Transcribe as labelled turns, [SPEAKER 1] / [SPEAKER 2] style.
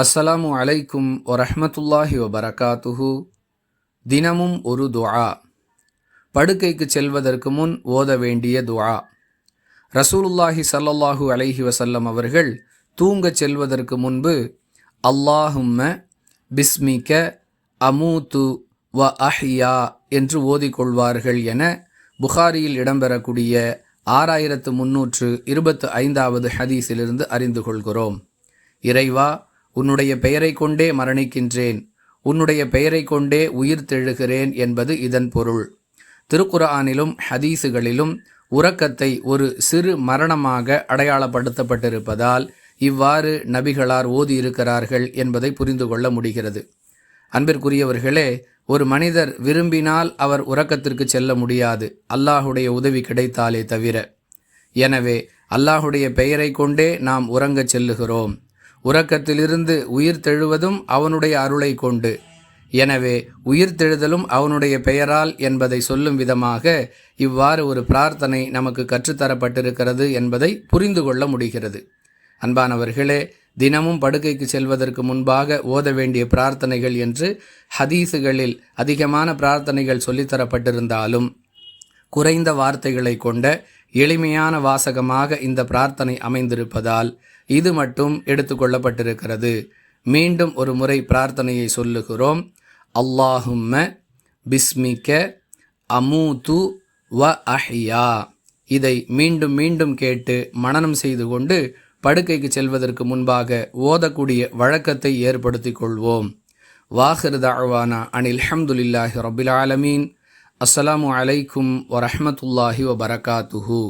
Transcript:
[SPEAKER 1] அஸ்ஸலாமு அலைக்கும் வரஹ்மத்துல்லாஹி வபரகாத்துஹு. தினமும் ஒரு துஆ. படுக்கைக்கு செல்வதற்கு முன் ஓத வேண்டிய துஆ. ரசூலுல்லாஹி ஸல்லல்லாஹு அலைஹி வஸல்லம் அவர்கள் தூங்கச் செல்வதற்கு முன்பு அல்லாஹும்ம பிஸ்மிக அமூத்து வ அஹ்யா என்று ஓதிக்கொள்வார்கள் என புகாரியில் இடம்பெறக்கூடிய 6325வது ஹதீஸிலிருந்து அறிந்து கொள்கிறோம். இறைவா, உன்னுடைய பெயரை கொண்டே மரணிக்கின்றேன், உன்னுடைய பெயரை கொண்டே உயிர் தெழுகிறேன் என்பது இதன் பொருள். திருக்குர்ஆனிலும் ஹதீஸுகளிலும் உறக்கத்தை ஒரு சிறு மரணமாக அடையாளப்படுத்தப்பட்டிருப்பதால் இவ்வாறு நபிகளார் ஓதியிருக்கிறார்கள் என்பதை புரிந்து கொள்ள முடிகிறது. அன்பிற்குரியவர்களே, ஒரு மனிதர் விரும்பினால் அவர் உறக்கத்திற்கு செல்ல முடியாது, அல்லாஹுடைய உதவி கிடைத்தாலே தவிர. எனவே அல்லாஹுடைய பெயரை கொண்டே நாம் உறங்கச் செல்லுகிறோம். உறக்கத்திலிருந்து உயிர் தெழுவதும் அவனுடைய அருளை கொண்டு. எனவே உயிர் தெழுதலும் அவனுடைய பெயரால் என்பதை சொல்லும் விதமாக இவ்வாறு ஒரு பிரார்த்தனை நமக்கு கற்றுத்தரப்பட்டிருக்கிறது என்பதை புரிந்து கொள்ள முடிகிறது. அன்பானவர்களே, தினமும் படுக்கைக்கு செல்வதற்கு முன்பாக ஓத வேண்டிய பிரார்த்தனைகள் என்று ஹதீஸுகளில் அதிகமான பிரார்த்தனைகள் சொல்லித்தரப்பட்டிருந்தாலும் குறைந்த வார்த்தைகளை கொண்ட எளிமையான வாசகமாக இந்த பிரார்த்தனை அமைந்திருப்பதால் இது மட்டும் எடுத்துக்கொள்ளப்பட்டிருக்கிறது. மீண்டும் ஒரு முறை பிரார்த்தனையை சொல்லுகிறோம். அல்லாஹும்ம பிஸ்மிக அமூது வ அஹ்யா. இதை மீண்டும் மீண்டும் கேட்டு மனனம் செய்து கொண்டு படுக்கைக்கு செல்வதற்கு முன்பாக ஓதக்கூடிய வழக்கத்தை ஏற்படுத்திக் கொள்வோம். வாஹிர் தஅவானா அனில் ஹம்துலில்லாஹி ரப்பில் ஆலமீன். அஸ்ஸலாமு அலைக்கும் வரஹ்மத்துல்லாஹி வபரகாத்துஹு.